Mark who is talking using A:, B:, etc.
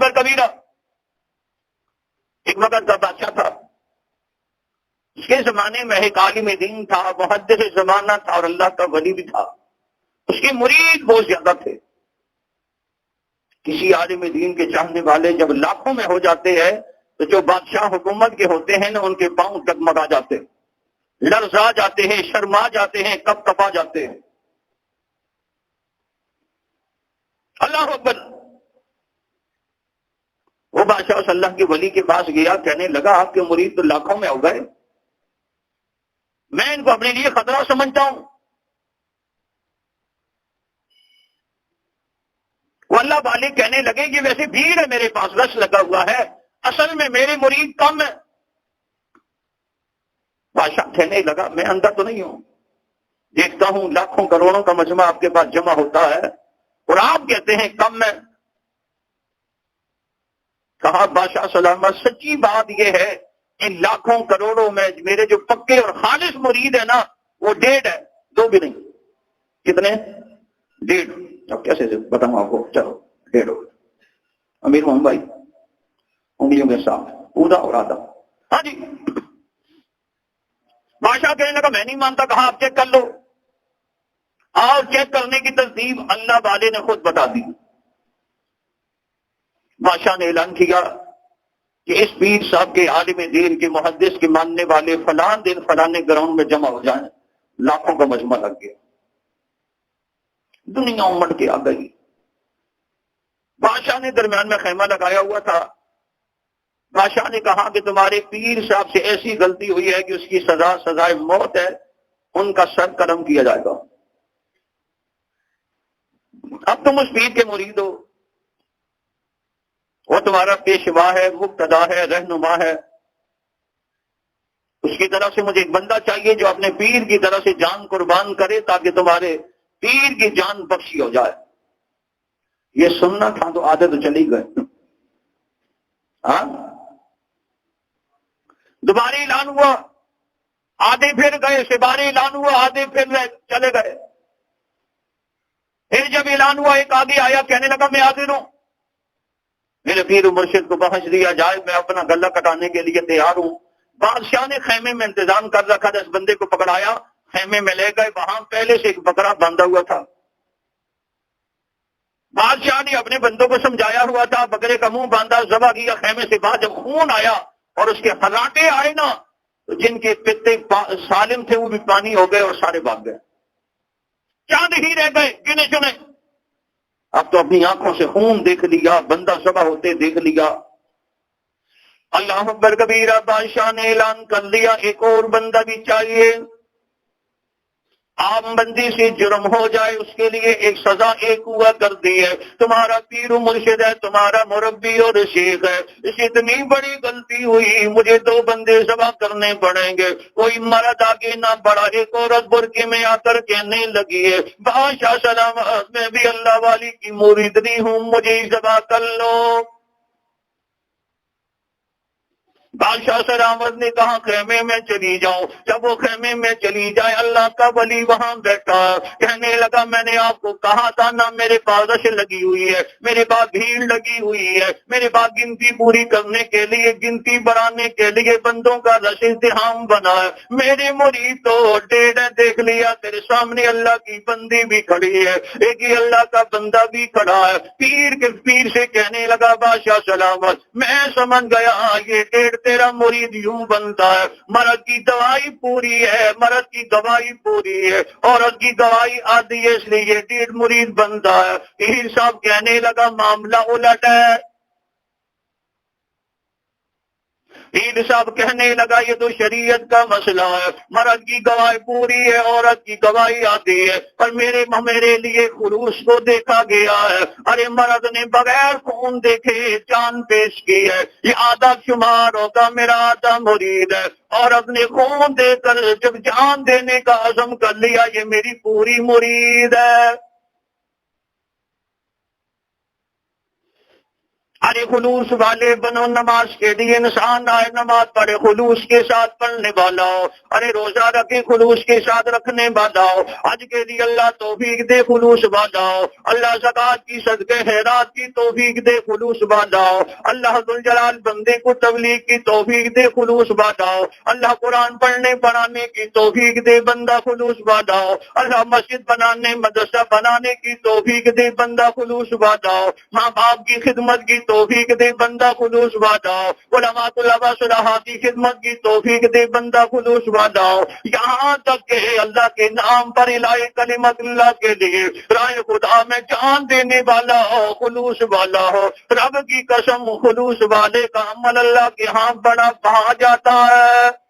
A: اکبر کبیرہ. ایک وقت کا بادشاہ تھا، اس کے زمانے میں ایک عالم دین تھا، محدث زمانہ تھا اور اللہ کا ولی بھی تھا. اس کے مرید بہت زیادہ تھے. کسی عالم دین کے چاہنے والے جب لاکھوں میں ہو جاتے ہیں تو جو بادشاہ حکومت کے ہوتے ہیں نا، ان کے پاؤں ڈگمگا جاتے ہیں، لرزا جاتے ہیں، شرما جاتے ہیں، کپ کپا جاتے ہیں. اللہ اکبر. وہ بادشاہ اس اللہ کے ولی کے پاس گیا، کہنے لگا آپ کے مرید تو لاکھوں میں ہو گئے، میں ان کو اپنے لیے خطرہ سمجھتا ہوں. وہ اللہ والے کہنے لگے کہ ویسے بھیڑ ہے میرے پاس، رش لگا ہوا ہے، اصل میں میرے مرید کم ہے. بادشاہ کہنے لگا میں اندھا تو نہیں ہوں، دیکھتا ہوں لاکھوں کروڑوں کا مجمع آپ کے پاس جمع ہوتا ہے اور آپ کہتے ہیں کم ہے. کہا بادشاہ سلامت، سچی بات یہ ہے ان لاکھوں کروڑوں میں میرے جو پکے اور خالص مرید ہے نا وہ 1.5 ہے، 2 بھی نہیں. کتنے؟ 1.5. اب کیسے بتاؤں آپ کو؟ چلو 1.5 ہو. امیر محمد بھائی انگلیوں کے ساتھ پورا اور آدھا. ہاں جی. بادشاہ کہنے لگا میں نہیں مانتا. کہا آپ چیک کر لو. اور چیک کرنے کی ترتیب اللہ والے نے خود بتا دی. بادشاہ نے اعلان کیا کہ اس پیر صاحب کے عالم دین کے محدث کے ماننے والے فلان دن فلانے گراؤنڈ میں جمع ہو جائیں. لاکھوں کا مجمع لگ گیا، دنیا امڑ کے آ گئی. بادشاہ نے درمیان میں خیمہ لگایا ہوا تھا. بادشاہ نے کہا کہ تمہارے پیر صاحب سے ایسی غلطی ہوئی ہے کہ اس کی سزا سزائے موت ہے، ان کا سر قلم کیا جائے گا. اب تم اس پیر کے مرید ہو، وہ تمہارا پیشوا ہے، مقتدا ہے، رہنما ہے. اس کی طرف سے مجھے ایک بندہ چاہیے جو اپنے پیر کی طرف سے جان قربان کرے تاکہ تمہارے پیر کی جان بخشی ہو جائے. یہ سننا تھا تو آدھے تو چلی گئے. ہاں، دوبارہ اعلان ہوا، آدھے پھر گئے. سبارے اعلان ہوا، آدھے پھر چلے گئے. پھر جب اعلان ہوا ایک آگے آیا، کہنے لگا میں حاضر ہوں، میرے پیر و مرشد کو بخش دیا جائے، میں اپنا گلہ کٹانے کے لیے تیار ہوں. بادشاہ نے خیمے میں انتظام کر رکھا تھا، اس بندے کو پکڑایا، خیمے میں لے گئے. وہاں پہلے سے ایک بکرا باندھا ہوا تھا. بادشاہ نے اپنے بندوں کو سمجھایا ہوا تھا، بکرے کا منہ باندھا، ذبح کیا. خیمے سے بعد جب خون آیا اور اس کے خراٹے آئے نا، تو جن کے پتے سالم تھے وہ بھی پانی ہو گئے اور سارے بھاگ گئے. چاند ہی رہ گئے گنے چنے. اب تو اپنی آنکھوں سے خون دیکھ لیا، بندہ ذبح ہوتے دیکھ لیا. اللہ اکبر کبیرہ. بادشاہ نے اعلان کر دیا ایک اور بندہ بھی چاہیے. عام بندی سے جرم ہو جائے اس کے لیے ایک سزا ایک ہوا کر دی ہے. تمہارا پیر و مرشد ہے، تمہارا مربی اور شیخ ہے، اس اتنی بڑی غلطی ہوئی، مجھے 2 بندے ذبح کرنے پڑیں گے. کوئی مرد آگے نہ بڑھا، ایک عورت برقعے میں آ کر کہنے لگی ہے بادشاہ سلامت میں بھی اللہ والی کی مریدنی ہوں، مجھے ذبح کر لو. بادشاہ سلامت نے کہا خیمے میں چلی جاؤ. جب وہ خیمے میں چلی جائے، اللہ کا ولی وہاں بیٹھا کہنے لگا میں نے آپ کو کہا تھا نا، میرے پاس رش لگی ہوئی ہے، میرے پاس بھیڑ لگی ہوئی ہے، میرے پاس گنتی پوری کرنے کے لیے، گنتی بڑھانے کے لیے بندوں کا رش ازدحام بنا ہے. میرے مرید تو 1.5 ہے، دیکھ لیا تیرے سامنے اللہ کی بندی بھی کھڑی ہے، ایک ہی اللہ کا بندہ بھی کھڑا ہے. پیر سے کہنے لگا بادشاہ سلامت میں سمجھ گیا یہ 1.5 تیرا مرید یوں بنتا ہے. مرد کی دوائی پوری ہے، مرد کی دوائی پوری ہے، عورت کی دوائی آدھی ہے، اس لیے 1.5 مرید بنتا ہے. پیر صاحب کہنے لگا معاملہ الٹ ہے. پیر صاحب کہنے لگا یہ تو شریعت کا مسئلہ ہے، مرد کی گواہی پوری ہے، عورت کی گواہی آتی ہے، پر میرے لیے خلوص کو دیکھا گیا ہے. ارے مرد نے بغیر خون دیکھے جان پیش کی ہے، یہ آدھا شمار ہوگا، میرا آدھا مرید ہے. عورت نے خون دے کر جب جان دینے کا عزم کر لیا، یہ میری پوری مرید ہے. ارے خلوص والے بنو، نماز کے لیے انسان آئے نماز پڑھے خلوص کے ساتھ پڑھنے والا ہو، ارے روزہ رکھے خلوص کے ساتھ رکھنے والا ہو، حج کے لیے اللہ توفیق دے خلوص والا ہو، اللہ زکات کی صدقے خیرات کی توفیق دے خلوص والا ہو، اللہ ذوالجلال بندے کو تبلیغ کی توفیق دے خلوص والا ہو، اللہ قرآن پڑھنے پڑھانے کی توفیق دے بندہ خلوص والا ہو، اللہ مسجد بنانے مدرسہ بنانے کی توفیق دے بندہ خلوص والا ہو، ماں باپ کی خدمت کی توفیق دے بندہ خلوص والا ہو، علماء طلباء صلاحہ کی خدمت کی توفیق دے بندہ خلوص والا ہو، یہاں تک کہ اللہ کے نام پر الہی کلمت اللہ کے لیے راہ خدا میں جان دینے والا ہو، خلوص والا ہو۔ رب کی قسم خلوص والے کا عمل اللہ کے ہاں بڑا کہا جاتا ہے۔